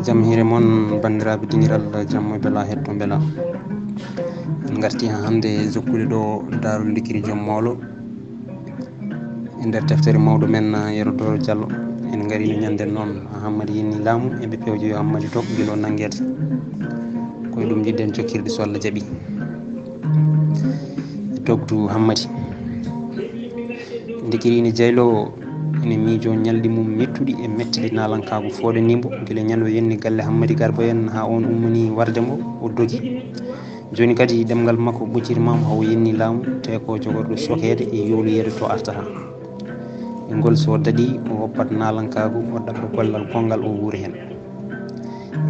jam hire mon bandiraɓe dingiral jammo bela hetto bela en garti ha hande jokkude ɗo darul dikiri joom mawlo e nder deftere mawɗo men Yero Diallo en gari no ñanden noon Hammadi yinni laamu eɓe pewjo yo Hammadi to guilo nanguede koye ɗum jiɗɗen jokkirde so Allah jaaɓi dogdu Hammadi dikiri ne jaylo ene miijo ñalɗi mum mettuɗi e mettiɗi nalankago foɗanimo guila ñande o yenni galle Hammadi Garba en ha on ummini warde mo o dogi joni kadi ɗemgal makko ɓoccirmama hawo yenni laamu te ko jogorɗo sokede e yowloyede to artata e ngol so daɗi o woppat nalankago o ɗaɓɓa gollal gongal o wuuri hen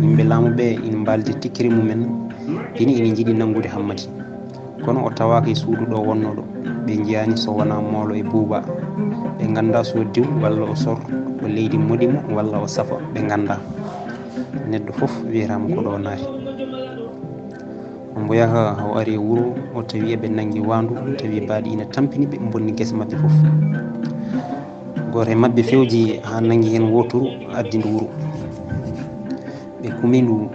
yimɓe laamu ɓe ina mbaldi tikkiri mumen ina jiiɗi nangude Hammadi kono o tawaka e suudu ɗo wonnoɗo ɓe jiyani so wona mawlo e buuba ɓe ganda so diw walla o sor ko leydi moɗimo walla o safa ɓe ganda neɗɗo foof wiyatama ko ɗo naati o mboyaka o ari e wuuro o tawi eɓe nangi wandu tawi baaɗi ina tampini ɓe bonni guese mabɓe foof goto e mabɓe fewji ha nangi hen woturu addinde wuuro ɓe kumindu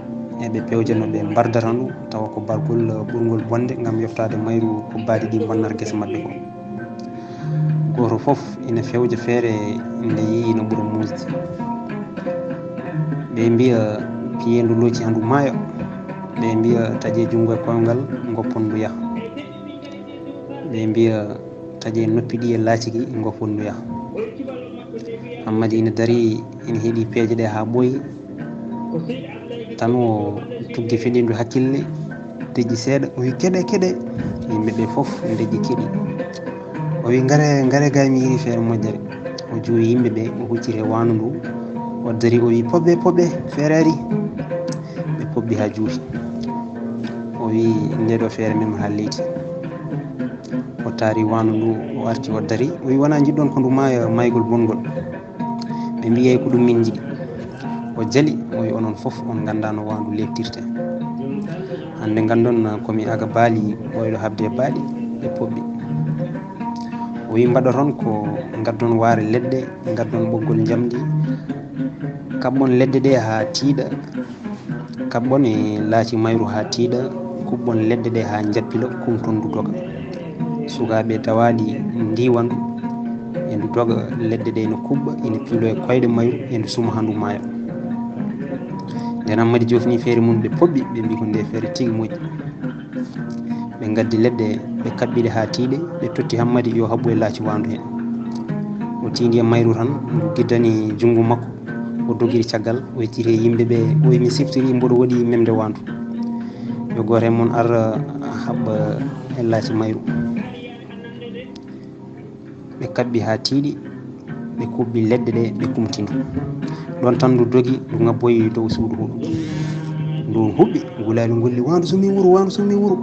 eɓe pewjano ɓe mbardata ndu tawa ko bargol ɓurgol bonde gam yoftade mayru ko baaɗi ɗi bonnata guese mabɓe ko goto foof ina fewja feere nde yii no ɓuura musde ɓe mbiya piyendu locci handu maayo ɓe mbiya taaƴe junggo e koyngal goppon ndu yaaha ɓe mbiya taaƴe noppi ɗi e laaciki goppon ndu yaaha Hammadi ina dari ina heeɗi peeje ɗe ha ɓooyi tan o tuggi feɗindu hakkille deƴƴi seeɗa o wi keɗe yimɓeɓe foof deƴƴi keeɗi o wi ngare gay mi yiri feere moƴƴere o jooyi yimɓeɓe o hucciti e wandu ndu o dari o wi poɓɓe feere ari ɓe poɓɓi ha juuti o wi ndeɗo feere mem ha leydi o taari wandu ndu o arti o dari o wi wona jiɗɗon ko ndu maygol bongol ɓe mbi yeyi ko ɗum min jiiɗi o jaali o wi onon foof on ganda no wandu leftirte hande gandon komi aga baali ɓoyɗo habde e baaɗi ɓe poɓɓi o wi mbaɗoton ko gaddon waare leɗɗe gaddon ɓoggol jamdi kaɓɓon leɗɗe ɗe ha tiiɗa kaɓɓon e laaci mayru ha tiiɗa kuɓɓon leɗɗe ɗe ha jappila kumton ndu doga sukaɓe dawaɗi ndiwandu e ndu doga leɗɗe ɗe no kuɓɓa ene piilo e koyɗe mayru e ndu suma ha ndu maayo nden Hammadi jofni feere mum ɓe poɓɓi ɓe mbi ko nde feere tigui moƴƴi ɓe gaddi leɗɗe ɓe kaɓɓiɗe ha tiiɗe ɓe totti Hammadi yo habbu e laaci wandu he o tindi e mayru tan ndu guiddani junggo makko o doguiri caggal o yecciti yimɓeɓe o wi mi siftori mboɗo waɗi memde wandu yo goto e moon ar haɓɓa e laaci mayru ɓe kaɓɓi ha tiiɗi ɓe kuɓɓi leɗɗe ɗe ɓe kumtindu ɗon tan ndu dogi ndu ngabboyi dow suudu huuɗo ndu huɓɓi gulali golli wandu sumi wuuro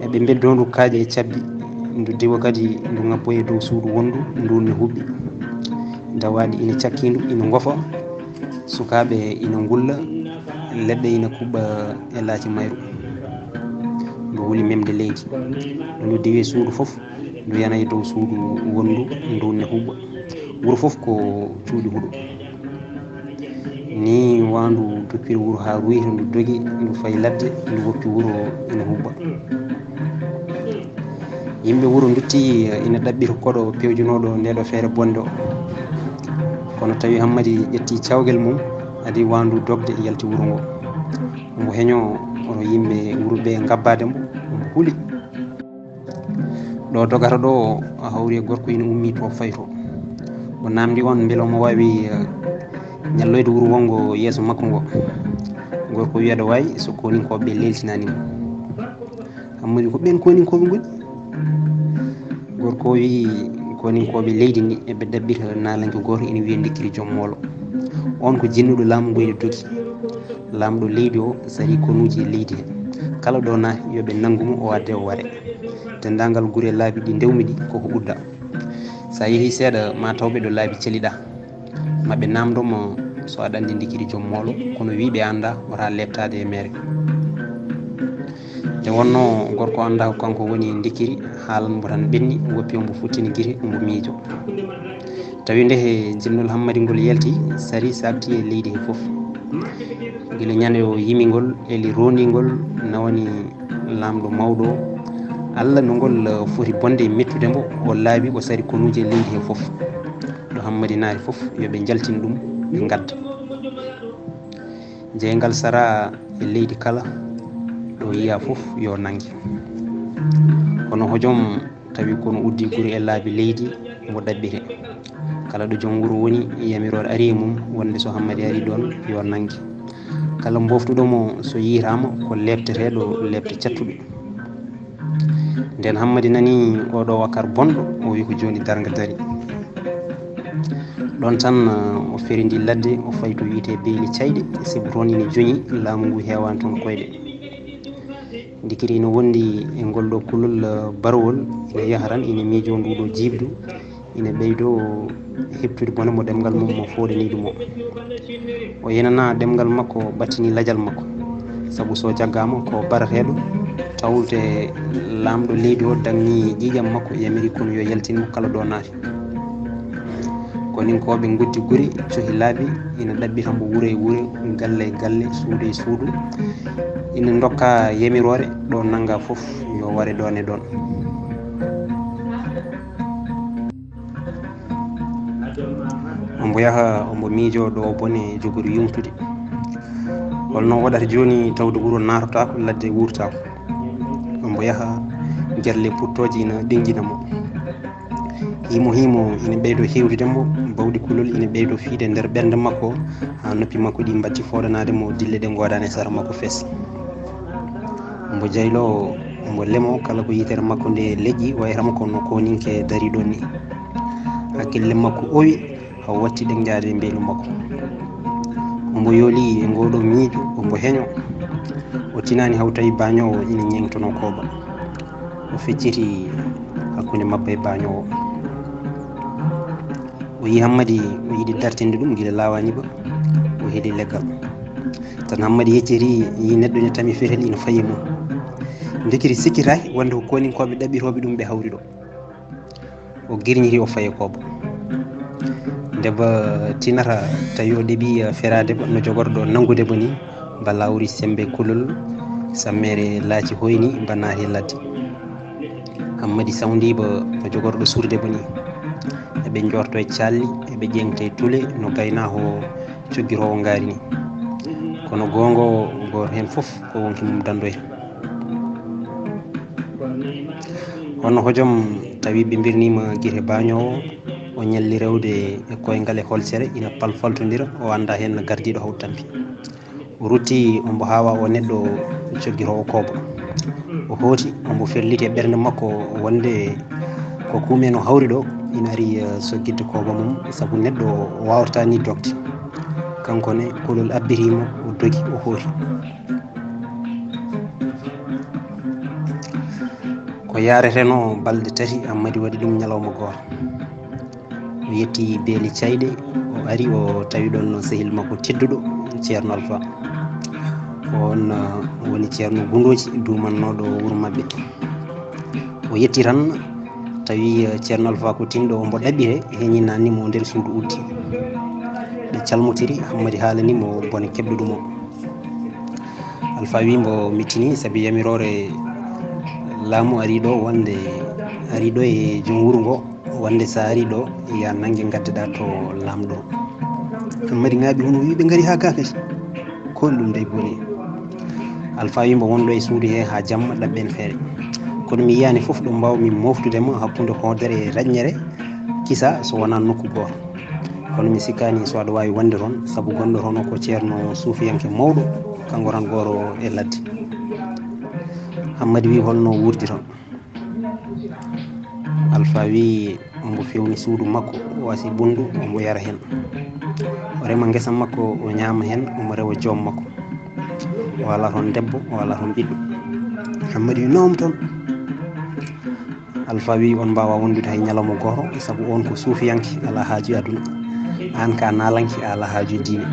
eɓe beddo ndu kaaƴe e cabbi ndu diwa kadi ndu ngabboyi dow suudu wondu ndu ne huɓɓi dawaɗi ina cakkindu ina gofa sukaɓe ina gulla leɗɗe ina kuɓɓa e laaci mayru ndu wuli memde leydi ndu diwi suudu foof ndu yanayi dow suudu wondu ndu ne huɓɓa wuuro foof ko cuuɗi huuɗo ni wandu doppiri wuuro ha ruyta ndu dogi ndu fayi ladde ndu woppi wuuro ina huɓɓa yimɓe wuuro dutti ina ɗaɓɓita koɗo pewjunoɗo ndeɗo feere bonde o kono tawi Hammadi ƴetti cawguel mum adi wandu dogde yalti wuuro ngo omo heeño ono yimɓe wuuro ɓe gabbademo omo huuli ɗo dogata ɗo o hawri e gorko ina ummi to fayi to o namdi on beele omo wawi ñalloyde wuuro wongo yeeso makko ngo gorko wi aɗa wawi so koninkoɓe leltinanimo Hammadi ko ɓen koninkoɓe goni gorko wi koninkoɓe leydi ndi eɓe ɗaɓɓita nalanke goto ina wiya dikkiri joom mawlo on ko jinnuɗo laamu ngu ene dogi lamɗo leydi o sari konuji e leydi he kala ɗo naati yoɓe nangumo o adde o waɗe dendagal guure laabi ɗi dewmi ɗi koko ɓudda sa yeehi seeɗa ma tawɓe ɗo laabi celiɗa maɓe namdomo so aɗa andi dikkiri joom mawlo kono wiɓe anda wota lebtade e mere nde wonno gorko anda ko kanko woni dikkiri haalan mbo tan ɓenni woppi ombo futtini guite ombo miijo tawi nde he jinnol hammadi ngol yalti sari sabti e leydi he fof gila ñande o yimingol eli rondingol nawani lamɗo mawɗo Allah no ngol foti bonde mettude mbo o laabi o sari konuje leydi he fof ɗo hammadi naari fof yoɓe jaltin ɗum ɓe gadda jeygal sara e leydi kala ɗo yiya fof yo nangue kono hojom tawi kono uddi guri e laabi leydi mo ɗaɓɓire kala ɗo joom wuuro woni yamirore ari e mum wonde so hammadi ari ɗon yo nangue kala boftuɗomo so yirama ko lebteteɗo lebte cattuɗo nden hammadi nani oɗo wakkar bonɗo o wi ko joni darga dari ɗon tan o feridi ladde o fayi to wiyete beeli cayɗe sibu toon ine joñi laamu ngu hewani toon koyɗe dikiri ine wondi e ngolɗo kulol barowol ine yaharan ine miijo nduɗo jibdu ine ɓeydo heptude bone mo ɗemgal mum mo foɗani ɗum o yenana ɗemgal makko battini ladial makko saabu so jaggama ko barateɗo tawde lamɗo leydi o danni ƴiƴam makko yamiri kono yo yaltinmo kala ɗo naati konin koɓe guddi guri cohi laabi ina ɗaɓɓitambo wuuro e wuuro galle e galle suudu e suudu ina dokka yamirore ɗo nanga fof yo ware ɗon e ɗon ombo yaha ombo miijo ɗo bone jogori yumtude holno waɗata joni tawde wuuro natotako ladde wurtako ombo yaha gerle puttoje ina ɗenjinamo himo ina ɓeydo hewtidemo bawɗi kulol ina ɓeydo fiide nder ɓernde makko ha noppi makko ɗi mbacci foɗanademo dille ɗe godani e sara makko fees ombo jaylo ombo lemo kala ko yitere makko nde leƴƴi wayatamo kono koninke dari ɗon ni hakkille makko owi haw watti ɗen jaade mbelu makko ombo yooli e ngoɗo miijo ombo heño o tinani haw tawi bañowo ina ñengtono koɓa o fecciti hakkude mabba e bañowo o yi hammadi o yiɗi dartinde ɗum guila lawani ba o heeɗi leggal tan hammadi yecciri yi neɗɗo ne tami fetel ina fayi mum dekiri sikkitaki wonde ko koninkoɓe ɗaɓɓitoɓe ɗum ɓe hawri ɗo o guirñiri o faye koba ndeba tinata tawi o ɗeeɓi ferade no jogorɗo nangude bo ni mba lawri sembe kulol sammere laaci hoyni mba naati ladde hammadi sawdiba no jogorɗo surde bo ni eɓe jorto e calli eɓe ƴengte tuule no gaynako cogguirowo ngaari ni kono gongo goto hen foof ko wonki mum dandoyta honno hojom tawi ɓe birnima guite bañowo o ñalli rewde e koyngal e holsere ina faltodira o anda hen no gardiɗo haw tampi o rutti ombo hawa o neɗɗo cogguirowo koba o hooti ombo ferliti e ɓernde makko wonde ko kuumen o hawri ɗo ina ari soggidde koba mum saabu neɗɗo wawata ni dogde kankone kolol abbirimo o dogi o hooti ko yareteno balɗe tati hammadi waɗi ɗum ñalawma goto o yetti beeli cayɗe o ari o tawi ɗon no sehil makko tedduɗo ceerno Alpha on woni ceerno Gundoji dumannoɗo wuuro mabɓe o yetti tan tawi ceerno Alpha ko tinɗo ombo ɗaɓɓire heñinanimo nder suudu uddi ɓe calmotiri hammadi haalanimo bone keɓɗo ɗum o Alpha wimbo mittini saabi yamirore laamu ari ɗo wonde ari ɗo e joom wuuro ngo wonde sa ari ɗo ya nangue gaddeɗa to lamɗo hammadi ŋaaɓi hono wiɓe gaari ha ga kadi kon ɗum nde boni Alpha wimbo wonɗo e suudu he ha jamma ɗaɓɓen feere kono mi yiyani foof ɗo mbawmi moftudema hakkude hoodere e raƴñere kisa so wona nokku goto kono mi sikkani so aɗa wawi wonde toon saabu gonɗo toon ko ceerno suufiyanke mawɗo kanko tan goro e ladde hammadi wi holno wurdi toon Alpha wi ombo fewni suudu makko o wasi ɓundu ombo yara hen o rema guesa makko o ñama hen omo rewa joom makko o ala toon debbo o ala toon ɓiɗɗo hammadi wi nawm toon Alpha wi on mbawa wondude hay ñalawma goto saabu on ko suufiyanke ala haaju aduna an ka nalanke ala haaju diine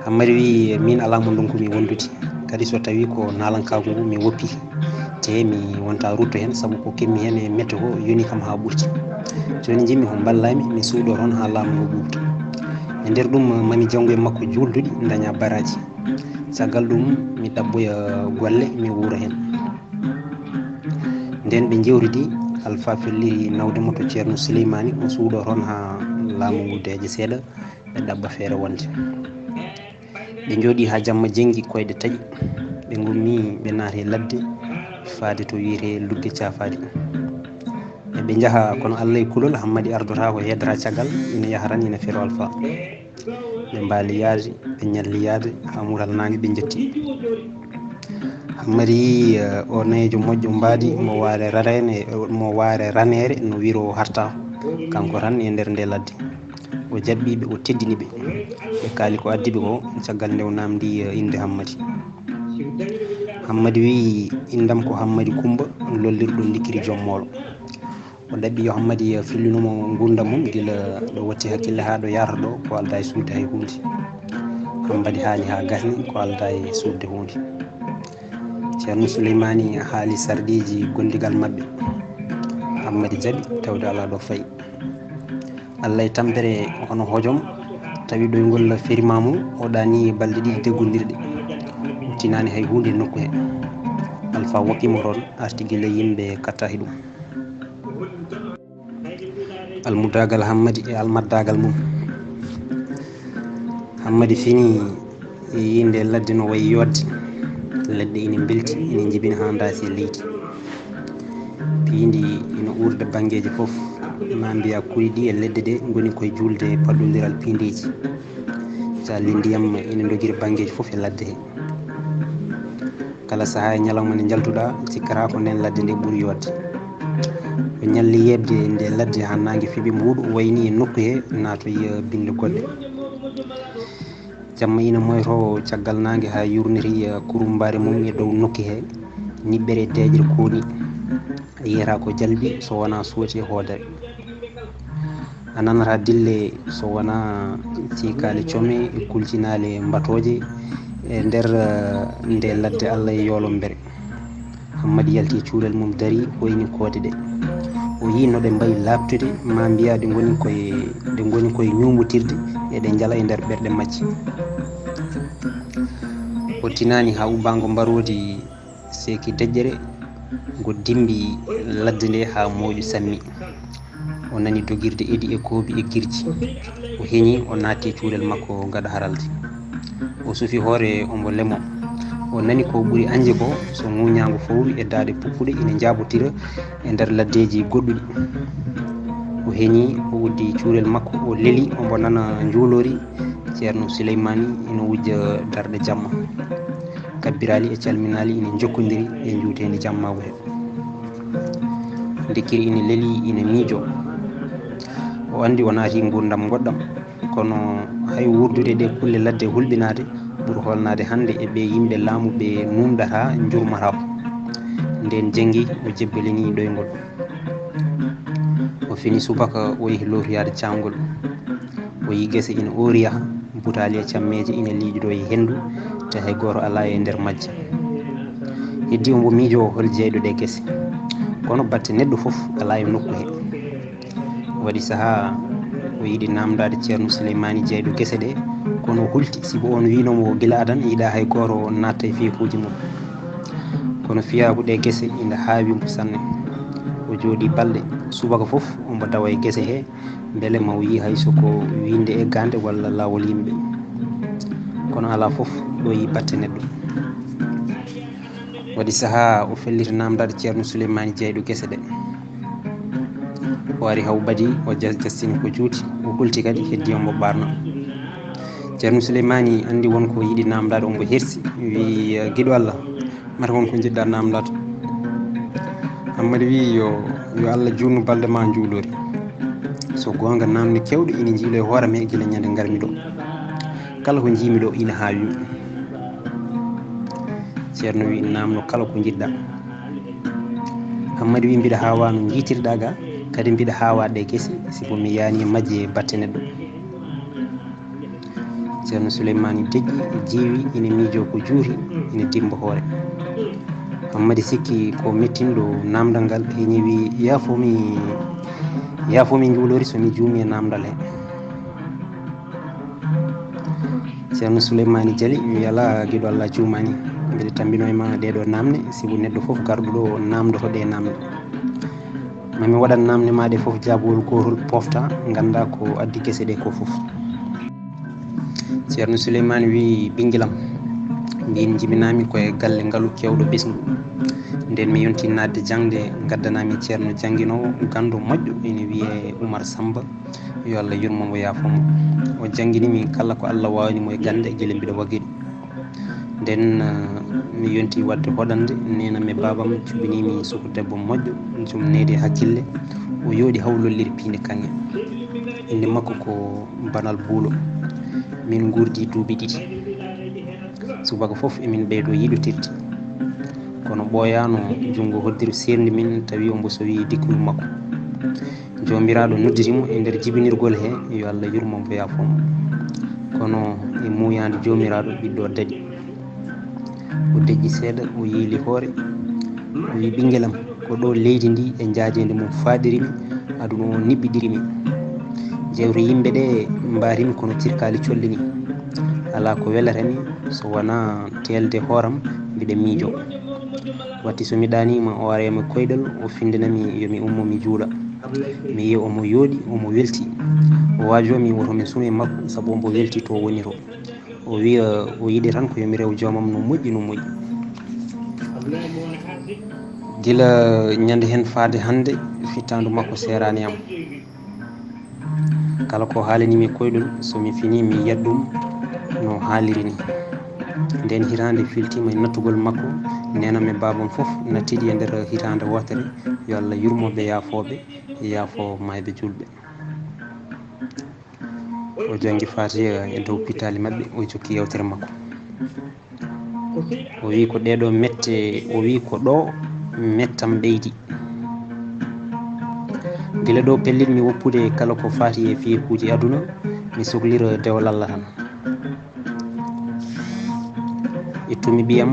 hammadi wi min ala mo donkumi wondude kadi so tawi ko nalankago ngu mi woppi wadde he mi wonta rutto hen saabu ko kemmi hen e météo yoni kam ha ɓurti joni jimmi ko ballami mi suuɗo toon ha laamu ngu ɓurta e nder ɗum mami janggo e makko julduɗi daña baraji caggal ɗum mi ɗabboya golle mi wuura hen nden ɓe jewridi Alpha felliri nawdemo to ceerno Souleymany o suuɗo toon ha laamu ngu deeƴa seeɗa ɓe ɗabba feere wonde ɓe jooɗi ha jamma jenggi koyɗe taaƴi ɓe gummi ɓe naati ladde faade to wiyete lugge cafadi ɓe jaaha kono Allah e kulol Hammadi ardota ko heddata caggal ina yaaha tan ina fero Alpha ɓe mbaali yaade ɓe ñalli yaade ha mural nangue ɓe jetti Hammadi o nayejo moƴƴo mbaadi mo waare ranere no wiro harta kanko tan e nder nde ladde o jaɓɓiɓe o teddiniɓe ɓe kaali ko addiɓe ko caggal nde o namdi inde Hammadi wi indam ko Hammadi Coumba lollirɗo likiri joom moolo o ɗaɓɓi yo Hammadi fillinomo gurdam mum guila ɗo watti hakkille ha ɗo yarata ɗo ko alda e sudde hay hunde Hammadi haali ha gasni ko alda e sudde hunde ceerno Souleymany haali sardiji gondigal mabɓe Hammadi jaaɓi tawde ala ɗo fayi Allah e tampere hono hojom tawi ɗoygol firima mum o ɗani balɗe ɗiɗi deggodirɗe tinani hay hunde nokku he Alpha woppimo toon arti guila yimɓe kattahi ɗum almudagal Hammadi e almaddagal mum Hammadi fini yinde ladde no wayi yodde leɗɗe ina belti ina jibina ha daasi e leydi piindi ina urde banggueji foof ma mbiya kuli ɗi e leɗɗe ɗe goni koye julde paɗɗodiral piindiji sa li ndiyam ina doguiri banggueji foof e ladde he kala saaha e ñalawma nde jaltuɗa cikkata ko nden ladde nde ɓuuri yodde o ñalli yebde nde ladde ha nangue fiiɓe mbuuɗu wayni e nokku he natoyi binde goɗɗe jamma ina moyto caggal nangue ha yurniri kurumbari mum e dow nokki he niɓɓere deƴƴere kooni yiyata ko jalbi so wona sooti e hoodere a nanata dille so wona cikale come e kulcinale mbatoje e nder nde ladde Allah e yoolom bere Hammadi yalti cuurel mum dari hoyni koode ɗe o yi no ɗe mbayi labtude ma mbiya ɗe goni koye ñumutirde eɗe jala e nder ɓerɗe majje o tinani ha ubbango mbarodi seki deƴƴere ngo dimbi ladde nde ha moƴu sammi o nani dogirde eɗi e koobi e guirji o heeñi o natti cuurel makko gaɗa haralde o suufi hoore ombo lemo o nani ko ɓuuri anje ko so ŋuñago fowru e daade puppuɗe ina jaabotira e nder laddeji goɗɗuɗi o heeñi o uddi cuurel makko o leeli ombo nana juulori ceerno Souleymany ina wujja darɗe jamma kabbirali e calminali ina jokkodiri e juutedi jammago he dekkiri ina leeli ina miijo o andi o naati gurdam goɗɗam kono hay wurdude ɗe kulle ladde hulɓinade ɓuuri holnade hande e ɓe yimɓe laamu ɓe numdata jurmata ko nden janggi o jebbalini ɗoygol o fini subaka o yeehi lotoyade camgol o yi guese ina oriya butali e cammeje ina liiɗiɗo e hendu te hay goto ala e nder majje heddi ombo miijo hol jeyɗo ɗe guese kono batte neɗɗo foof ala e nokku he waɗi saaha o yiiɗi namdade ceerno Souleymany jeyɗo guese ɗe kono hulti sibo on winomo guila adan yiiɗa hay goto natta e feefuji mum kono fiyaku ɗe guese ina haawimo sanne o jooɗi balɗe subaka foof ombo dawa e guese he beele ma o yi hay soko winde e gande walla lawol yimɓe kono ala foof ɗo yi batte neɗɗo waɗi saaha o felliti namdade ceerno Souleymany jeyɗo guese ɗe o ari haw badi o jastini ko juuti o hulti kadi heddi ombo ɓarno ceerno Souleymany andi wonko yiiɗi namdade ombo hersi wi guiɗo Allah mata wonko jiɗɗa namdade Hammadi wi yo Allah jurnu balɗe ma juulori so gonga namde kewɗe ina jiilo e hoorema e guila ñande garmi ɗo kala ko jiimi ɗo ina haawi ceerno wi namno kala ko jiɗɗa Hammadi wi mbiɗa hawa no jiitirɗa ga kadi mbiɗa hawaɗe guese sibo mi yani majje batte neɗɗo ceerno Souleymany deƴƴi jeewi ina miijo ko juuti ina dimba hoore Hammadi sikki ko mettinɗo namdal ngal e ñewi yaafomi juulori somi juumi e namdal he. Ceerno Souleymany Dialy mi ala guiɗo Allah cuumani mbiɗa tambino e ma ɗeɗo namde sibu neɗɗo foof garɗo ɗo namdoto ɗe namde. Mami waɗan namde ma ɗe foof jaabowol gotol pofta ganda ko addi guese ɗe ko foof. Ceerno Souleymany wi ɓinguelam mbin jibinami koye galle ngaalu kewɗo ɓesgu nden mi yonti nadde jangde gaddanami ceerno jangguinowo gandu moƴƴo ene wiye Oumar Samba yo Allah yurmomo yaafomo. O jangguinimi kala ko Allah wawanimo e gande guila mbiɗa waggiɗo. Nden mi yonti wadde hoɗande nenam e babam cuɓinimi suku debbo moƴƴo joom needi hakkille o yooɗi hawlolliri piinde kanŋe. inde makko ko Banal Buulo. Min gurdi duuɓi ɗiɗi subaka foof emin ɓeydo yiɗotirde kono ɓooyano junngo hoddiru serndi min tawi ombo sowi dikkudu makko. Jomiraɗo nodditimo e nder jibinirgol he yo Allah yurmomo yaafomo kono e muyande jomiraɗo ɓiɗɗo daɗi o deƴƴi seeɗa o yiili hoore o wi ɓinguelam ko ɗo leydi ndi e jaajede mum faaɗirimi aduna o niɓɓiɗirimi jewre yimɓe ɗe mbarimi kono cirkali colli ni ala ko welatami so wona telde hooram mbiɗa miijo watti somi ɗanima o arema koyɗal o findinami yomi ummo mi juuɗa mi yiya omo yooɗi omo welti o waajomi wotomi sume makko saabu ombo welti to woni to o wiya o yiɗi tan ko yomi rew joomam no moƴƴi no moƴƴi. Gila ñande hen faade hande fittandu makko serani am kala ko haalanimi koyɗol somi fini mi yiyat ɗum no haaliri ni. Nden hitande filtima e nattugol makko nenam e babam foof nattiɗi e nder hitande wotere yo Allah yurmoɓe yaafoɓe yaafo mayɓe julɓe. O jangi Fatiha e dow pitali mabɓe o jokki yewtere makko o wi ko ɗeɗo mette o wi ko ɗo mettam ɓeydi gila ɗo pellitmi woppude kala ko fati e fiyekuji aduna mi sohlira dewal Allah tan ittumi ɓiyam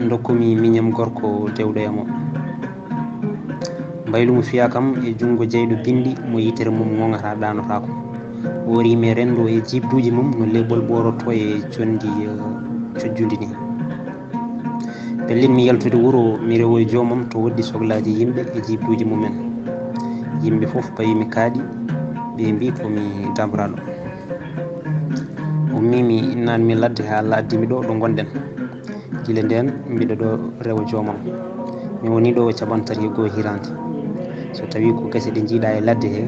dokkumi miñam gorko dewɗo yamo mbaylumo fiya kam e jungo jeyɗo bindi mo yitere mum gongata ɗanotako o warimi rendo e jibduji mum no leɓol ɓoroto e condi cojjudi ni pellitmi yaltude wuuro mi rewo e joomam to woɗɗi sohlaji yimɓe e jibduji mumen yimɓe foof payimi kaaɗi ɓe mbi komi damraɗo ummimi innanmi ladde ha Allah addimi ɗo gonɗen gila nden mbiɗa ɗo rewa joomam mi woni ɗo caɓantati e goho hirande so tawi ko gese ɗe jiiɗa e ladde he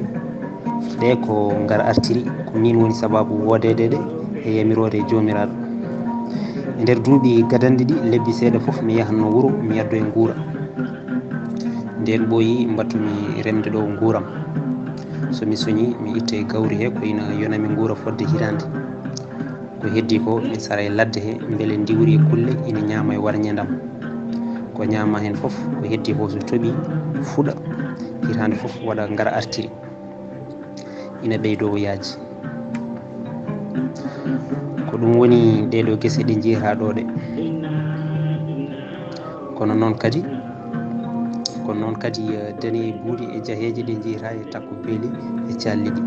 ɗe ko ngara artiri ko min woni sababu wodedeɗe e yamirore e jomiraɗo e nder duuɓi gadande ɗi lebbi seeɗa foof mi yahanno wuuro mi yaddo e guura nden ɓooyi mbattumi remde ɗo guuram somi soñi mi itta e gawri he ko ina yonami guura fodde hirande ko heddi ko mi sara e ladde he beele ndiwri e kulle ina ñaama e warñedam ko ñaama hen foof ko heddi ko so tooɓi fuɗa hirande foof waɗa ngara artiri ina ɓeydo yaaji ko ɗum woni ɗeɗo guese ɗe jeera ɗo ɗe kono noon kadi dane e buudi e jaheji ɗe jeera e takko beeli e calliɗi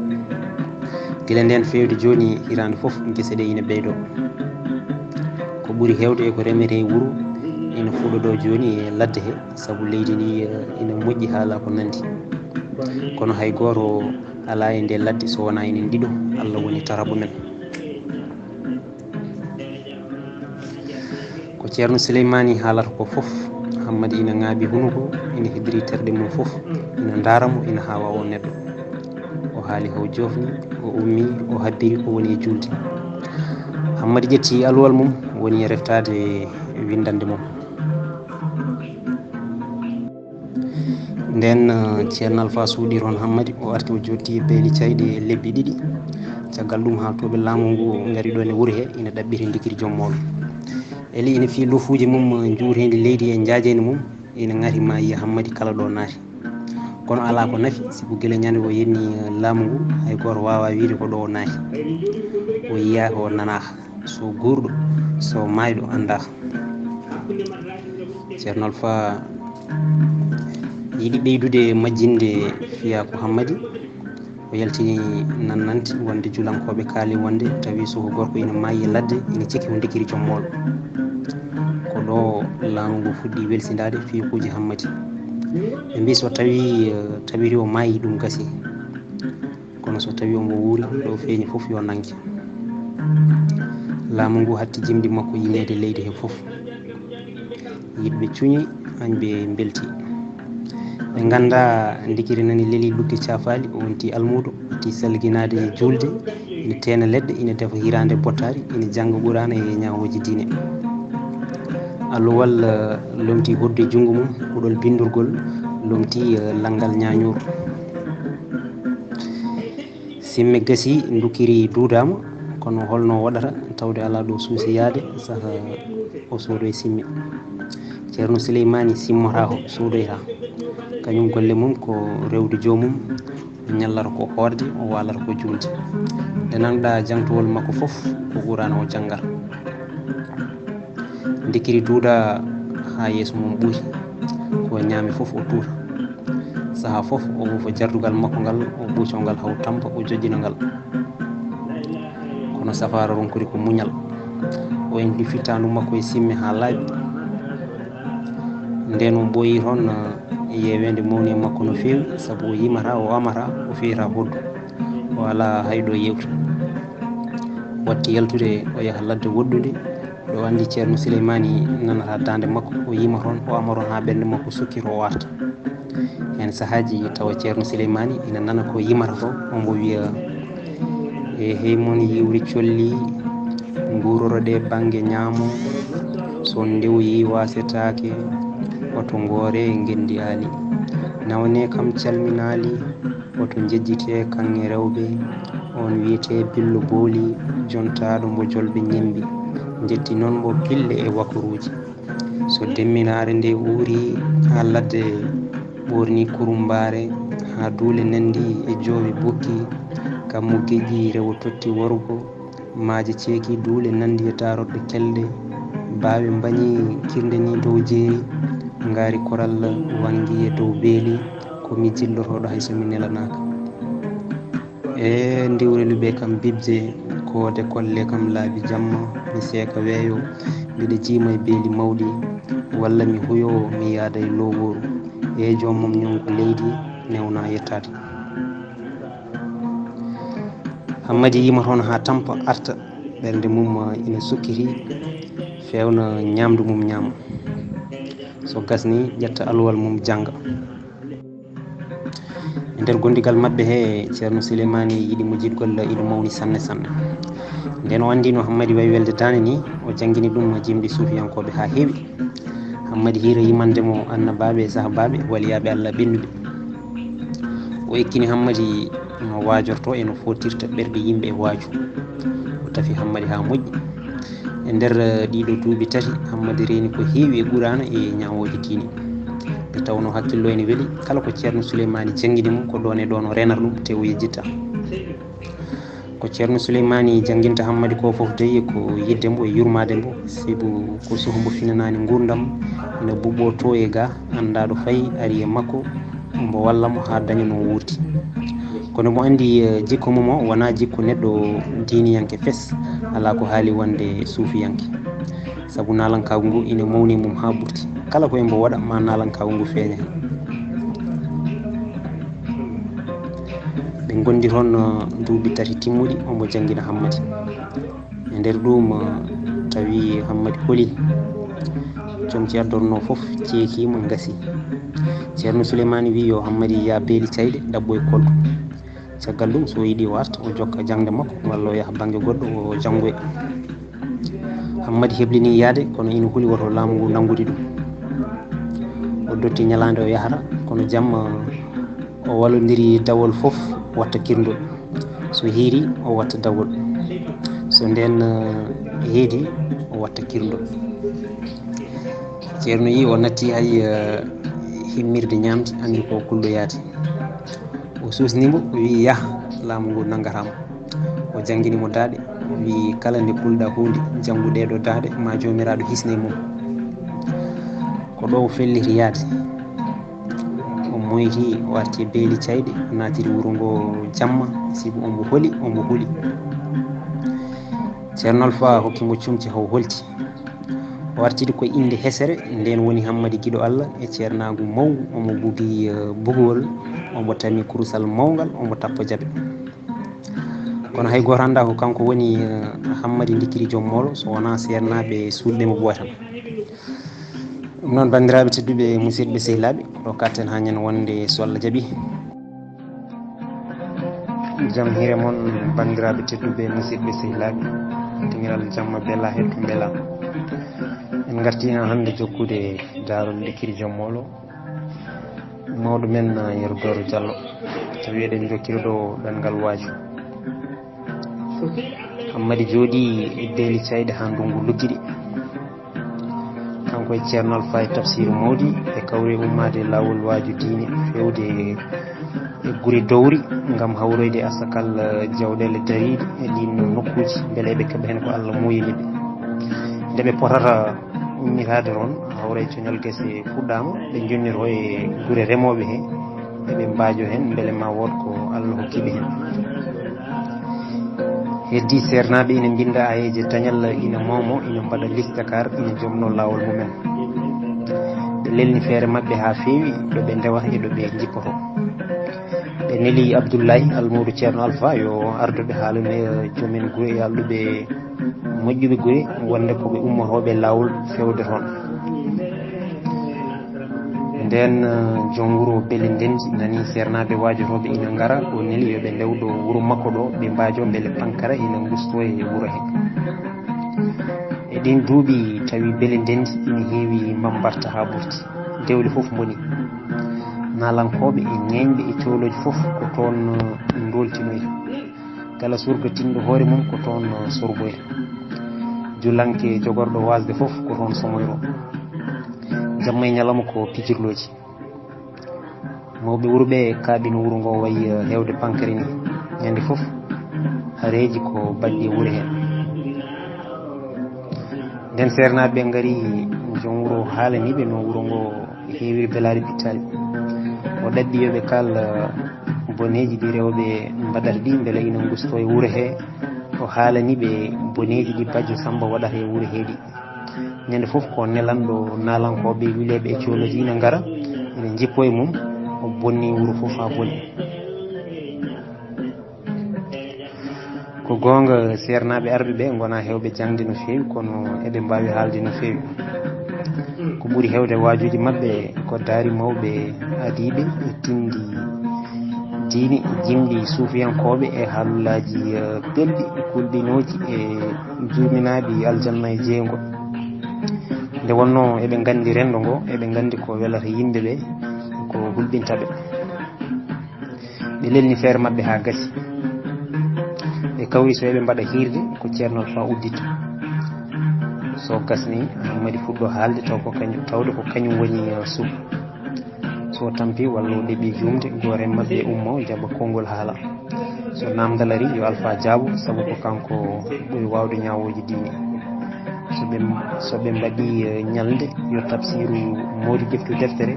gila nden fewde joni hirande foof guese ɗe ina ɓeydo ko ɓuuri hewde e ko remete e wuuro ina fuɗa ɗo joni e ladde he saabu leydi ndi ina moƴƴi haala ko nandi kono hay goto ala e nde ladde so wona enen ɗiɗo Allah woni tarabu men. Ko ceerno Souleymany haalata ko foof Hammadi ina ŋaaɓi hunuko ina heddiri terɗe mum foof ina daramo ina hawa o neɗɗo o haali haw jofni o ummi o habbiri o woni e julde Hammadi ƴetti alwal mum woni e reftade windande mum nden ceerno Alpha suuɗi toon Hammadi o arti o jotti beeli cayɗi e lebbi ɗiɗi caggal ɗum ha toɓe laamu ngu gari ɗon e wuuro he ina ɗaɓɓiri ndikiri jommolo eli ina fi lofuji mum juurendi leydi e jaajeni mum ina ngati ma yiya Hammadi kala ɗo naati kono ala ko nafi sibu guila ñande o yenni laamu ngu hay goto wawa wiide ko ɗo o naati o yiyaka o nanaka so gurɗo so mayɗo anda ceerno Alpha yiɗi ɓeydude majjinde fiyaku Hammadi o yaltini nannanti wonde julankoɓe kaali wonde tawi soko gorko ina maayi ladde ina cikki ko ndikiri jommolo ko ɗo laamu ngu fuɗɗi welsidade fiyukuji Hammadi ɓe mbi so tawi tabiri o maayi ɗum gasi kono so tawi omo wuuri ɗo feeñi fof yo nangue laamu ngu hatti jimdi makko yinede leydi he fof yiɗɓe cuuñi hañɓe belti ɓe ganda ndikiri nani leeli lugge cafali o wonti almudo ati salguinade julde ina teena leɗɗe ina defa hirande bottari ina jangga qur'ana e ñawoji diine allowal lomti hodde junggo mum huɗol bindurgol lomti langal ñañoru simme gasi dukkiri duudama kono holno waɗata tawde ala ɗo suusiyade saaha o soodo e simme ceerno Souleymani simmota soodoyta kañum golle mum ko rewde jomum ñallata ko horde o walata ko julde nde nanɗa jangtowol makko fof ko qur'ana o janggata ndikiri duuda ha yeeso mum ɓuuri ko ñaami fof o tuuta saaha fof o wofo jardugal makko ngal o ɓuuco ngal haw tampa o joƴƴina ngal kono safara ronkori ko muñal o enti fittandu makko e simme ha laaɓi nden o ɓooyi toon yewede mawni e makko no feewi saabu o yimata o amata o fiyata hoddu o ala hayɗo yewta watti yaltude o yaaha ladde woɗɗude ɗo andi ceerno Souleymani nanata dande makko o yima toon o ama toon ha ɓernde makko sukki to warta hen saahaji tawa ceerno Souleymani ina nana ko yimata ko ombo wiya e hey mon yiwri colli guroroɗe banggue ñaamo so dewyi wasetake oto ngoore gendi ali nawne kam calminali oto jejjite kanŋe rewɓe on wiyete billo booli jontaɗo mbo jolɓe ñembi jetti noon mbo pille e wakaruji so demminare nde uuri ha ladde ɓorni kurumbare ha duule nandi e joowi bukki kammo geƴƴi rewo totti worgo maaje ceeki duule nandi e daroɗɗe kelde bawe mbañi kirde ni dow jeeri ngaari koral wangi e dow beeli komi jillotoɗo hay somi nelanaka e ndiwrelu ɓe kam bibje koode kolle kam laabi jamma mi seeka weeyo mbiɗa jiima e beeli mawɗi walla mi huyo mi yaada e loworu e joomum ñonko leydi newna yettade Hammadi yima toon ha tampa arta ɓernde mum ina sukkiti fewna ñamdu mum ñaama so gasni ƴetta alwal mum jangga e nder gondigal mabɓe he ceerno Souleymani yiɗimo jiɗgol ina mawni sanne sanne nden o andi no Hammadi wawi welde dande ni o jangguini ɗum jimɗi suufiyankoɓe ha heewi Hammadi hiira yimandemo annabaɓe e sahabaɓe waliyaɓe Allah ɓennuɓe o ekkini Hammadi no wajorto eno fotirta ɓerɗe yimɓe e waaju o tafi Hammadi ha moƴƴi e nder ɗiɗo duuɓi tati Hammadi reeni ko heewi e qur'ana e ñawoji diine nde tawno hakkillo ene weeli kala ko ceerno Souleymani jangguini mum ko ɗon e ɗon o renata ɗum te o yejjitta ko ceerno Souleymani jangguinta Hammadi ko foof deyi ko yiddemo e yurmade mbo sibu ko sohmbo finanani gurdam ina buɓɓo to e ga andaɗo fayi ari e makko mbo wallamo ha daña no wurti kono mo andi jikko mum o wona jikko neɗɗo diiniyanke fes ala ko haali wonde suufiyanke saabu nalankagu ngu ina mawni mum ha ɓurti kala ko embo waɗa ma nalankagu ngu feeña ɓe gondi toon duuɓi tati timmuɗi ombo jangguina Hammadi e nder ɗum tawi Hammadi hooli joom ceerdorno foof ceekimo gasi ceerno Souleymani wi yo Hammadi ya beeli cayɗe ɗabɓo e kolko caggal ɗum so yiiɗi o arta o jokka jangde makko walla o yaaha banggue goɗɗo o janggoya Hammadi heblini yaade kono ina huuli woto laamu ngu nanggude ɗum o dotti ñalande o yahata kono jamma o wallodiri dawol foof watta kirndol so hiiri o watta dawol so nden heedi o watta kirndol ceerno yi o natti hay himmirde ñamde andi ko kulloyade o susnimo o wi yaha laamu ngu nanggatama o jangguinimo daaɗe o wi kala nde kulɗa hunde janggu ɗeɗo daaɗe ma jomiraɗo hisne mum ko ɗo o felliti yaade o moyti o arti e beeli cayɗe o naatiri wuro ngo jamma sibu ombo holi ombo huuli ceerno Alpha hokkimo cumti haw holti o artiri koye inde hesere nden woni Hammady Guiɗo Allah e ceernagu mawgu omo bugi bugowol omo tami kurusal mawgal omo tappo jaabe kono hay goto anda ko kanko woni Hammady Dikiri Jommolo so wona sernaɓe sulɓe mo boyatan ɗum noon bandiraɓe tedduɓe musidɓe sehilaɓe ɗo katten ha ñande wonde so Allah jaaɓi jaam hiire moon bandiraɓe tedduɓe musidɓe sehilaɓe dingiral jamma bella hetto beela en gartina hande jokkude darol Dikiri Jommolo mawɗo men Yero Doro Diallo tawi eɗen jokkiri ɗo ɗanngal waaju Hammady jooɗi e beeli cayɗe ha ndungu luggiɗi kanko e ceerno Alpha e tafsiru mawdi e kawri ummade lawol waaju diine fewde e guri dowri ngam hawroyde asakal jawɗele dariɗe e ɗin nokkuji beele eɓe keeɓa hen ko Allah muyiniɓe nde ɓe potata ummitade toon hawray coñol guese fuɗɗama ɓe jonniro e gure remoɓe he eɓe mbajo hen beele ma wood ko Allah hokkiɓe hen heddi sernaɓe ina binda ayeje dañal ina momo ina mbaɗa listakar ina jomno lawol mumen ɓe lelni feere mabɓe ha feewi ɗoɓe ndewa e ɗoɓe jippoto ɓe neeli Abdoullahi almudo ceerno Alpha yo ardoɓe haalana joomen gure e alluɓe moƴƴuɓe gure wonde koɓe ummotoɓe lawol fewde toon nden joom wuro beele ndendi nani sernaɓe wajotoɓe ina ngara o neeli yoɓe ndewɗo wuro makko ɗo ɓe mbajo beele pankara ina gusto e wuro he e ɗin duuɓi tawi beele ndendi ina heewi mambarta ha ɓurti dewle foof boni nalankoɓe e ñeñɓe e cohloji foof ko toon doltinoyta kala surga tinɗo hoore mum ko toon sorgoyta julanke jogorɗo wasde foof ko toon somoyro jamma e ñalawma ko pijirloji mawɓe wuroɓe kaaɓino wuro ngo wayi hewde pankari ni ñande foof hareji ko baɗɗi wuuro hen nden sernaɓe gaari joom wuro haalaniɓe no wuro ngo heewiri belade pittali o ɗaɓɓi yoɓe kal boneji ɗi rewɓe mbaɗata ɗi beele ina gusto e wuuro he o haalaniɓe boneji ɗi bajjo Samba waɗata e wuuro heeɗi ñande foof ko nelanɗo nalankoɓe wileɓe e cohloji ina ngara ina jippo e mum o bonni wuro foof ha bonni ko gonga sernaɓe arɓe ɓe gona hewɓe jangde no fewi kono eɓe mbawi haalde no fewi ko ɓuuri hewde wajuji mabɓe ko daari mawɓe adiɓe e tindi diine jimɗi suufiyankoɓe e haalullaji belɗi kulɗinoji e juuminaɓe aljanna e jeeygo nde wonno eɓe gandi rendo ngo eɓe gandi ko welata yimɓeɓe ko hulɓintaɓe ɓe lelni feere mabɓe ha gasi ɓe kawri so eɓe mbaɗa hirde ko ceerno Alpha uddita so gasni Hammady fuɗɗo haalde tawde ko kañum woni suuh so tampi walla o ɗeeɓi jumde goore mabɓe ummo jaɓa konngol haala so namdal ari yo Alpha jaabo saabu ko kanko ɓuri wawde ñawoji diine soɓe mbaɗi ñalde yo tafsiru modi deftu deftere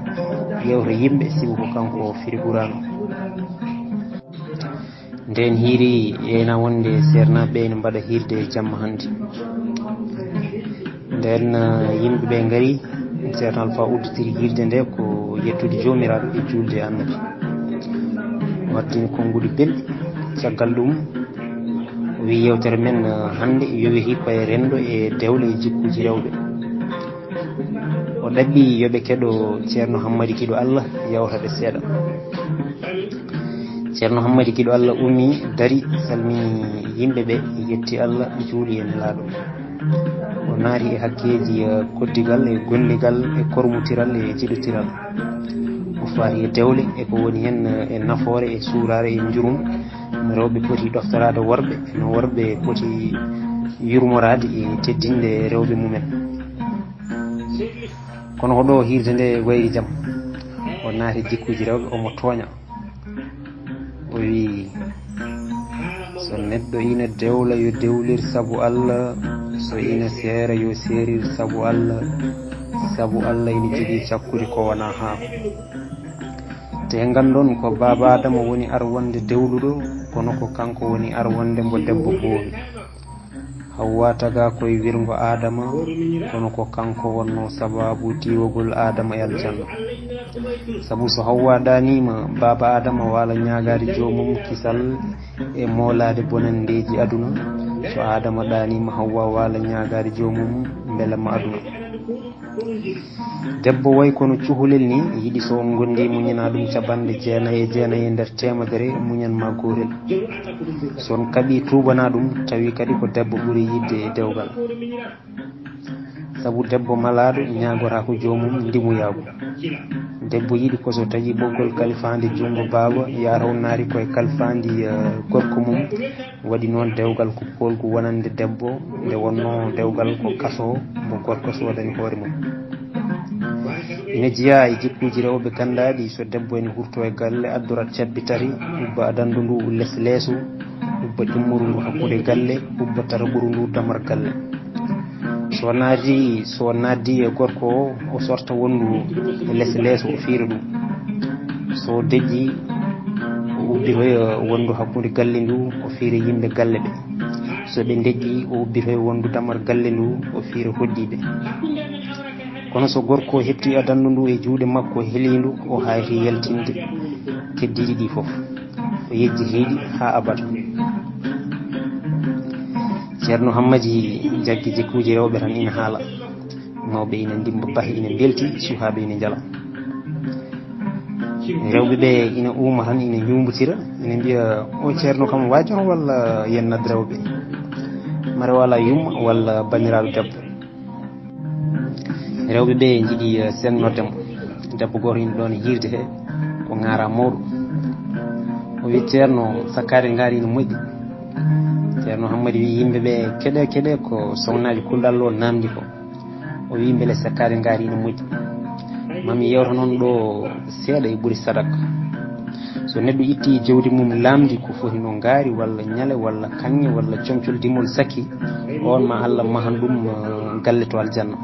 yewta yimɓe sibu ko kanko firi ɓurano nden hiiri yeyna wonde sernaɓe ene mbaɗa hirde jamma hande nden yimɓeɓe gaari ceerno Alpha udditiri hirde nde ko yettude jomiraɗo e julde annabi waddini konnguɗi belɗi caggal ɗum o wi yewtere men hande yowiti koye rendo e dewle e jikkuji rewɓe o ɗaɓɓi yoɓe keɗo ceerno Hammady Guiɗo Allah yawtaɓe seeɗa ceerno Hammady Guiɗo Allah ummi dari salmini yimɓeɓe yetti Allah juuli e nelaɗo o naati e hakkeji koddigal e golligal e kormutiral e jiɗotiral o faati e dewle e ko woni hen e nafoore e suurare e jurum no rewɓe poti ɗoftorade worɓe no worɓe poti yurmorade e teddinde rewɓe mumen kono ko ɗo hirde nde wayri jaam o naati jikkuji rewɓe omo tooña o wi so neɗɗo ina dewla yo dewlir sabu Allah so ina seera yo seerir sabu Allah sabu Allah ina jogii cakkude ko wona haako. te ngandon ko baba Adama woni arwonde dewluɗo kono ko kanko woni arwonde mbo debbo boowi. Hawwa taga koye wirgo Adama kono ko kanko wonno sababu diwogol Adama e aljanna. sabu so Hawwa danima baba Adama wala ñagade jomum kisal e molade bonandeji aduna, so Adama danima Hawwa wala ñagade jomum belema aduna. debbo way kono cuhulel ni yiɗi so gondi muñana ɗum caɓanɗe jeenayi e nder temedere muñan ma gorel. son kaɓi tubana ɗum tawi kadi ko debbo ɓuuri yidde e dewgal, sabu debbo malaɗo ñagora ko jomum ndimuyago. debbo yiɗi koso taƴi ɓoggol kalfandi jungo baba yaraw naari koye kalfandi gorko mum, waɗi noon dewgal ko polgu wonande debbo nde wonno dewgal ko kaso mo gorko sodani hoore mum. ina jeeya e jikkuji rewɓe gandaɗi so debbo ene hurto e galle addorat cabbi tati ubba adandu ndu less leeso, ubba ƴummuru ndu hakkude galle, ubba taraɓuru ndu damar galle. so naddi e gorko o sorta wondu less leeso o fiira ɗum. so deƴƴi o ubbitoya wondu hakkude galle ndu o fiira yimɓe galle ɓe. so ɓe deƴƴi o ubbitoya wondu damar galle ndu o fiira hoddiɓe. kono so gorko hetti adandu ndu e juuɗe makko heelindu o hayti yaltinde keddiɗi ɗi foof, o yejji heeɗi ha abada. ceerno Hammadi jaggi jikkuji rewɓe tan ina haala, mawɓe ina dimba bahi ina belti, suhaɓe ina jala. rewɓe ɓe ina uuma tan ina ñumbutira, ina mbiya o ceerno kam waji on walla yennade rewɓe mara wala yumma walla bandiraɗo debbo. rewɓe ɓe jiiɗi sennodemo. debbo goto ina ɗon hirde he ko ngara mawɗo, o wi ceerno sakkade ngaari ina moƴƴi. ceerno Hammadi wi yimɓe ɓe keɗe ko sownaji kullal namdi ko. o wi beele sakkade ngaari ina moƴƴi, mami yewta noon ɗo seeɗa e ɓuuri sadaka. so neɗɗo itti jawdi mum lamdi ko foti no ngaari walla ñale walla kanŋe walla comcol dimol sakki, on ma Allah mahan ɗum galle to aljanna.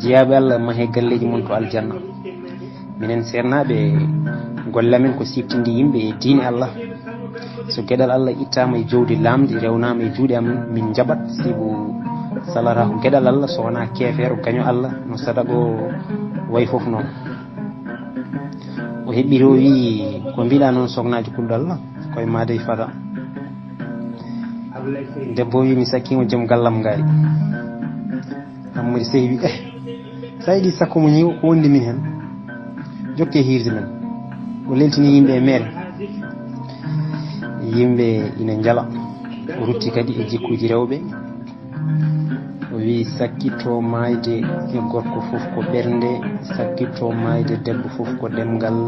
jeeyaɓe Allah mahe galleji mon to aljanna. minen sernaɓe gollamen ko siftinde yimɓe e diine Allah. so gueɗal Allah ittama e jawdi lamdi rewnama e juuɗe amen min jaɓat sibu salata ko gueɗal Allah so wona kefeero gaño Allah no sadaka o way foof noon. o heɓɓiri o wi ko mbiɗa noon sognaji kullal koye made fada. debbo wi mi sakkima joom gallam ngaari. Hammadi Sey wi sa yiɗi sakko mo ñiw ko wondi min hen jokke hirde men. o leltini yimɓe e meere, yimɓe ina jala. o rutti kadi e jikkuji rewɓe. o wi sakkito mayde e gorko fof ko ɓernde, sakkito mayde debbo fof ko ɗemgal.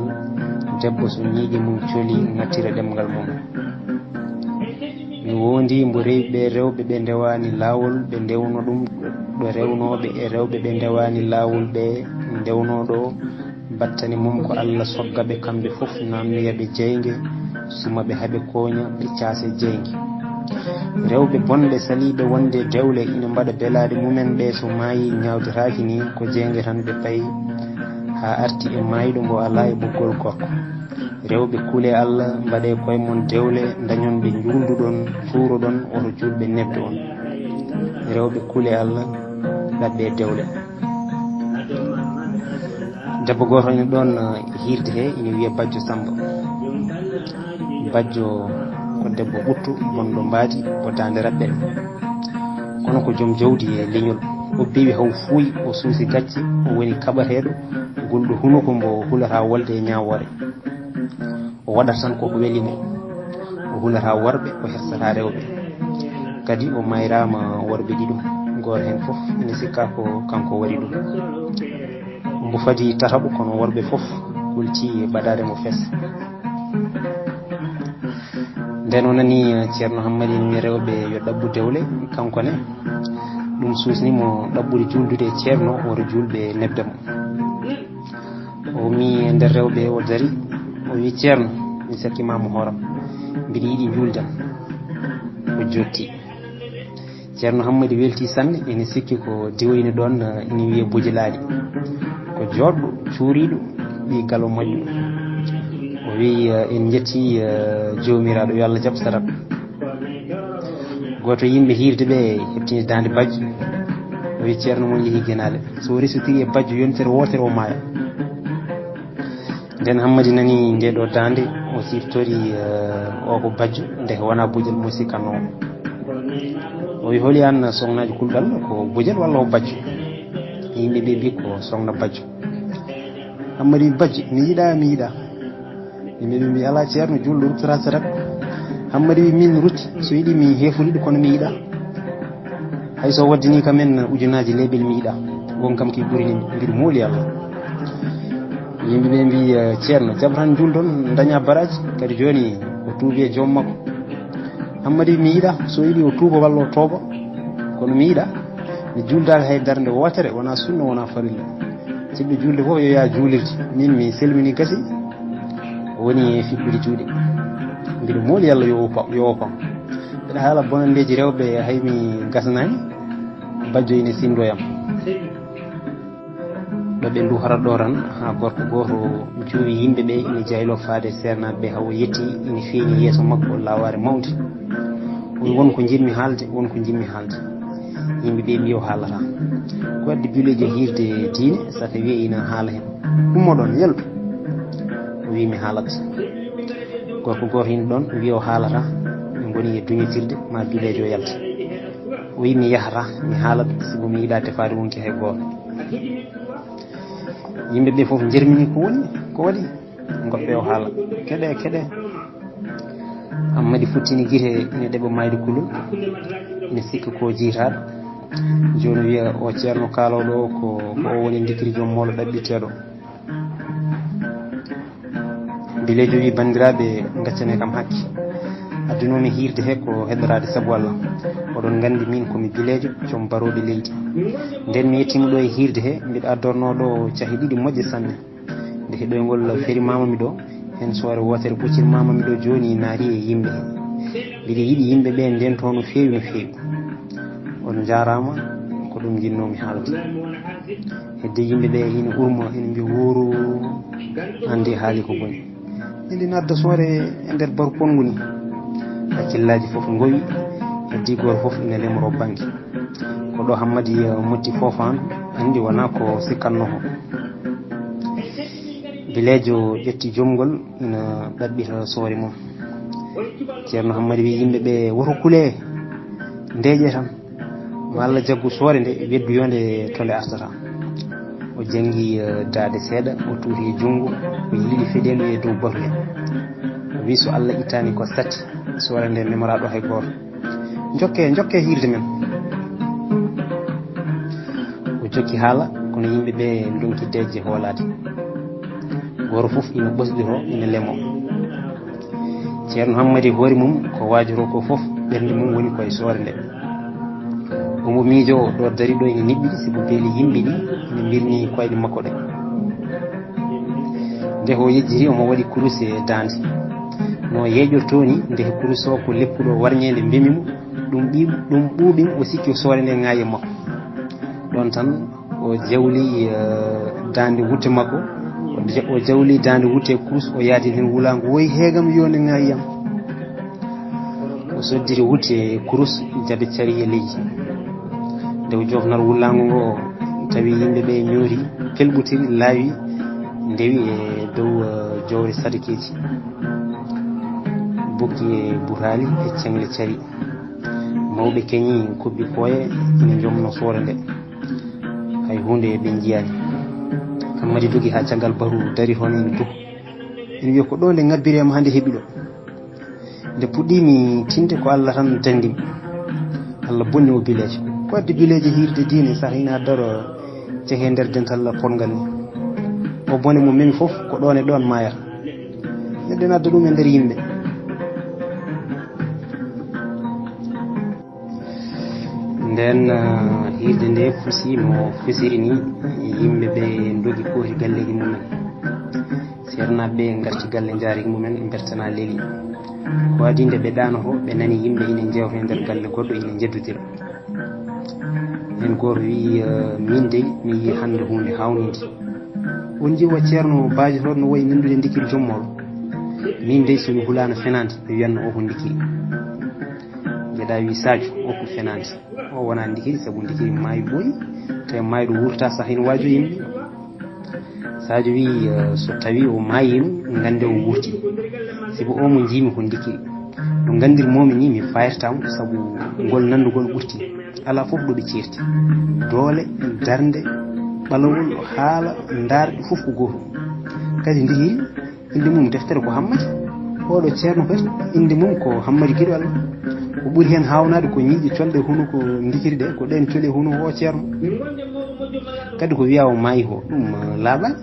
debbo so ñiiƴe mum coli ŋattira ɗemgal mum. mi wondi mbo rewiɓe rewɓe ɓe ndewani lawol ɓe ndewno ɗum ɗo rewnoɓe e rewɓe ɓe ndewani lawol ɓe ndewno ɗo battani mum ko Allah soggaɓe kamɓe fof namnoyaɓe jeyge sumaɓe haaɓe koña ɓe caase jeyge. rewɓe bonɓe saliɓe wonde dewle ina mbaɗa belade mumen ɓe so maayi ñawdiraki ni ko jeyge tan ɓe payi ha arti e mayiɗo mbo ala e ɓoggol gorko. rewɓe kuule Allah mbaɗe koye mon dewle dañon ɓe julduɗon fuuroɗon oto julɓe nebde on. rewɓe kuule Allah ɗaɓɓe dewle. debbo goto ina ɗon hirde he ina wiya Bajjo Samba. Bajjo ko debbo ɓuttu bonɗo mbaadi o dande raɓɓere, kono ko joom jawdi e leñol. o bewi haw fuuyi, o suusi gacce, o woni kaɓateɗo gulɗo hunuko mbo hulata wolde e ñawore. o waɗata tan koko welimo, o hulata worɓe, o hersata rewɓe. kadi o mayrama worɓe ɗiɗo, goto hen foof ene sikka ko kanko waɗi ɗum. mbo fadi tataɓo kono worɓe foof kulti baɗade mo fes. nden o nani ceerno Hammadi ni rewɓe yo ɗabbu dewle kankone ɗum susnimo ɗabɓude juldude e ceerno oto julɓe nebde mo. o mi e nder rewɓe o dari o wi ceerno mi sakkimama hooram mbiɗa yiiɗi juldam. o jotti. ceerno Hammadi welti sanne ene sikki ko diwoyni ɗon ina wiye Bujilaaɗi ko joɗɗo cuuriɗo ɓi galo moƴƴo o wi en jetti jomiraɗo yo Allah jaɓ sarat goto yimɓe hirde ɓe heɓtini dande bajjo o wi ceerno mon yeehi Guenale so resitiri e bajjo yontere wotere o maaya nden Hammadi nani nde ɗo dande o siftori o ko bajjo nde wona Bujel mo sikkanno o wi holi an sognaji kulɗal ko Bujel walla o bajjo yimɓe ɓe mbi ko sogna bajjo Hammadi wi bajjo mi yiiɗa yimɓe ɓe mbi ala ceerno julɗo ruttora sarat Hammadi wi min rutti so yiɗi mi heforiɗo kono mi yiiɗa hay so waddini kamen ujunaji leɓel mi yiiɗa won kam ki ɓurinimi mbiɗa mooli Allah yimɓe ɓe mbi ceerno jaɓ tan julɗon daña baraji kadi joni o tuubi e joom makko Hammadi mi yiiɗa so yiɗi o tuuba walla o tooɓa kono mi yiiɗa mi juldade hay darde wotere wona sunna wona farilla siɓɓe julde fof yo yaa juulirde min mi selmini gasi woni e fiɓɓude juuɗe mbiɗa mooli Allah yo opam mbiɗa haala bonandeji rewɓe haymi gasnani bajjo ine sindoyam ɗo ɓe ndu harat ɗo tan ha gorko goto juuri yimɓe ɓe ine jaylo faade sernaɓe ɓe hawo yetti ine feeñi yeeso makko laware mawde wonko jinmi haalde yimɓe ɓe mbi o haalata ko wadde bileji hirde diine so tawi ina haala hen ummoɗon yelɓe o wi mi haalat gorko goto hin ɗon wi o haalata min goni e duñotirde ma bilejo yalta o wi mi yahata mi haalat sibo mi yiiɗa tefade wonki hay goto yimɓe ɓe foof jermini ko waɗi goppe o haala keɗe Hammadi futtini guite ine ɗeɓa mayde kulol ine sikka ko jiitaɗo joni wiya o ceerno kaloɗo ko o woni dikiri joom molo ɗaɓɓiteɗo bilejo wi bandiraɓe gaccane kam hakke addunoomi hirde he ko heɗorade saabu Allah oɗon gandi min komi bilejo joom baroɓe leydi nden mi yettima ɗo e hirde he mbiɗa addornoɗo caahi ɗiɗi moƴƴe sanne nde heɗoygol feeri mamami ɗo hen soore wotere ɓuccir mamami ɗo joni naari e yimɓe he mbiɗa yiiɗi yimɓe ɓe nden to no feewi on jarama ko ɗum jinnomi haalde hedde yimɓe ɓe ina urmo ina mbi wuuru andi haali ko boni indi nadda soore e nder baru pongu ni hakkillaji foof gowi heddi goto foof ina lemoro banque ko ɗo Hammadi motti fofan andi wona ko sikkanno ho bilejo ƴetti jomgol ina ɗaɓɓita soore mum ceerno Hammadi wi yimɓe ɓe woto kuule ndeeƴe tan ma Allah jaggu soore nde weddu yonde tole artata o jangi daade seeɗa o tuuti e junngo o yiiɗi feɗendu e dow batu he o wi so Allah ittani ko satti soore nde memoraɗo hay goto jokke hirde men o jokki haala kono yimɓe ɓe donki deeje hoolade goto foof ina ɓosɗiro ina lemo ceerno Hammadi hoore mum ko waajoro ko foof ɓernde mum woni koye soore nde omo miijo ɗo dari ɗo ene niɓɓiɗi sibo beeli yimɓe ɗi ene mbirni koyɗe makko ɗe nde o yejjiri omo waɗi kurus e dande no yeeƴorto ni nde kurus o ko leppuɗo warñede mbemimo ɗum ɓuuɓimo o sikki soore nde ŋaayi makko ɗon tan o jawli dande wutte makko o jawli dande wutte kurus o yaadi hen wulango woyi heegam yonde ŋaayiyam o soddiri wutte kurus jaɓe cari e leydi nde o jofnata wulango ngo tawi yimɓe ɓe ñooti pelɓutiri laawi ndewi e dow jowre sadikeji bokki e butali e cengle cari mawɓe keñi kobbi pooye ina jomno soore nde hay hunde ɓe jiyani Hammadi dogi ha caggal baru dari toon ene duh ene wiya ko ɗo nde ngabbirema hande heeɓi ɗo nde puɗɗimi tinde ko Allah tan dandimi Allah bonni o bilejo ko wadde bilejo hirde diine sah ina daro cehe nder dental pongal ni o bone mo memi foof ko ɗon e ɗon mayata neɗɗo nadda ɗum e nder yimɓe nden hirde nde fusi mo fesiri ni yimɓe ɓe dogi kooti galleji mumen ceernaɓe ɓe garti galle jaari mumen ɓe bertana leeli ko adi nde ɓe ɗanoto ɓe nani yimɓe ina jewta e nder galle goɗɗo ina jeddodira hen goto wi min dey mi yi hande hunde hawnide on jiwa ceerno baajotoɗo no wayi nandude ndikiri jommoɗo min dey somi hulano fenade ɓe wiyanno o ko ndikiri jeeɗa wi Sadio o ko fenade o wona ndikiri saabu ndikiri maayi ɓooyi te maayɗo wurta saaha ina waajo yimɓe Sadio wi so tawi o maayima gande o wurti sibo o mo jiimi ko ndikiri no gandirmomi ni mi fayirtamo saabu ngol nandugol ɓurti ala fof ɗoɓe ceerti doole darde ɓalawol haala darɗe fof ko goto kadi ndikiri inde mum deftere ko Hammadi oɗo ceerno kadi inde mum ko Hammadi Guiɗo Allah ko ɓuuri hen hawnade ko ñiiƴe colɗe hono ko ndikiri ɗe ko ɗen cooli hono o ceerno kadi ko wiya o maayi ko ɗum laaɓani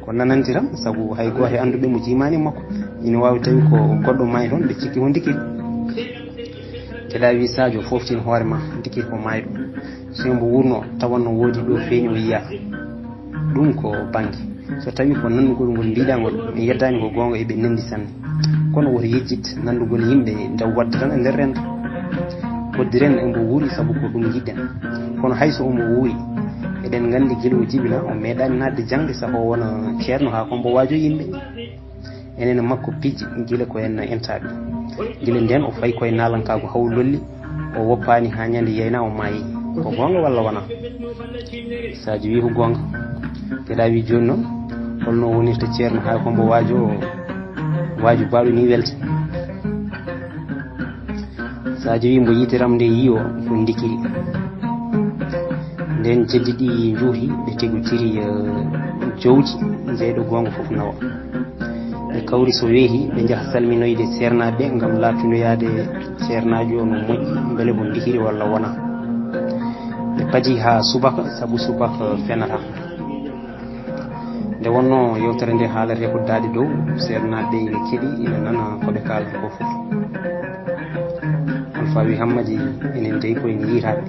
ko nanantiram saabu hay goto e anduɓe mo jimani makko ina wawi tawi ko goɗɗo maayi toon ɓe cikki ko ndikiri keɗa wi Sadio foftin hoorema ndikiri ko maayiɗo so mbo wurno tawanno woodi ɗo feeñi o yiya ɗum ko bangue so tawi ko nandugol ngol mbiɗangol mi yeddani ko gonga eɓe nandi sanne kono woto yejjit nandugol yimɓe daw wadde tan e nder rendo koddiren embo wuuri saabu ko ɗum jiɗɗen kono hayso omo wuuri eɗen gandi guila o jibina o meeɗani nadde jangde saaha o wona ceerno ha kombo waajo yimɓe enen makko pijji guila ko en entaɓe guila nden o fayi koye nalankago haw lolli o woppani ha ñande yeyna o maayi ko gonga walla wona Sadio wi ko gonga keɗa wi joni noon holno wonirta ceerno ha kombo waajo baɗo ni welte Sadio wi mbo yitiram nde yiyo ko ndikiri nden jeddiɗi juuti ɓe tegotiri jowdi jeyɗo gonga foof nawa ɓe kawri so weehi ɓe jaaha salminoyde ceernaɓe gam lattunoyade ceernajo no moƴƴi beele ko ndikiri walla wona ɓe paadi ha subaka saabu subaka fenata nde wonno yewtere nde haalate ko daade dow ceernaɓe ina keeɗi ina nana koɓe kalata ko foof Alpha wi Hammadi enen dey koye yiitaɓe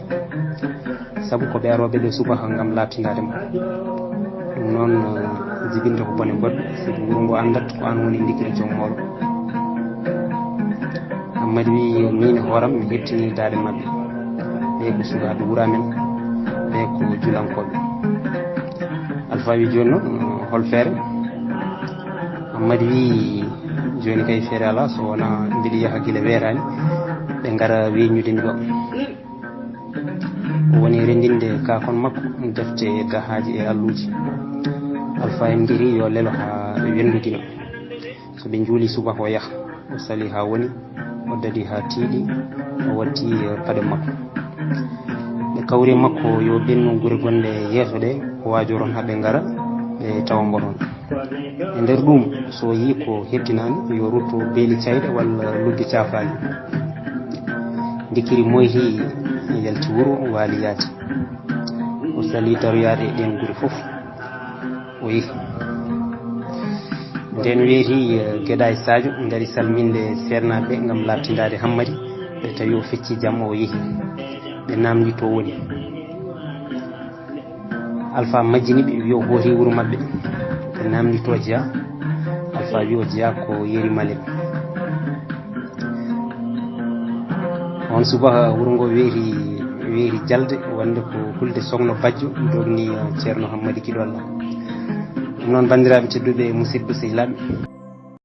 saabu ko ɓe aroɓe ɗo subaka gam lattinade mo ɗum noon jibinde ko bone goɗɗo saabu wuro ngo andat ko an woni ndikiri jommoɗo Hammadi wi min hooram mi hettini daade mabɓe ɓe ko sukaɓe wuura men ɓe ko julankoɓe Alpha wi joni noon hol feere Hammadi wi joni kay feere ala so wona mbiɗa yaaha guila weerani ɓe gara weññudemi ɗo o woni rendinde kakon makko defte gahaji e alluji Alpha en guiri yo lelo ha wendudino so ɓe juuli subaka o yaaha o sali ha woni o dadi ha tiiɗi o watti paɗe makko ɓe kawri makko yo ɓennu guure gonɗe yeeso ɗe o wajoron haɓe gara ɓe tawa mbo toon e nder ɗum so yi ko hettinani yo rutto beeli cayɗe walla lugge cafali ndikiri moyti yalti wuuro waali yaade o sali daroyade e ɗen guure fof o yeehi nden weeti gueɗa e Sadio daari salminde ceernaɓe gam labtindade Hammadi ɓe tawi o fecci jamma o yeehi ɓe namdi to woni Alpha majjiniɓe wi o hooti wuuro mabɓe ɓe namdi to jeeya Alpha wi o jeeya ko yeri malen on subaka wuuro ngo weeri jalde wonde ko hulde sogno bajjo dogni ceerno Hammadi Guiɗo Allah ɗum noon bandiraɓe tedduɓe musidɓe sehilaɓe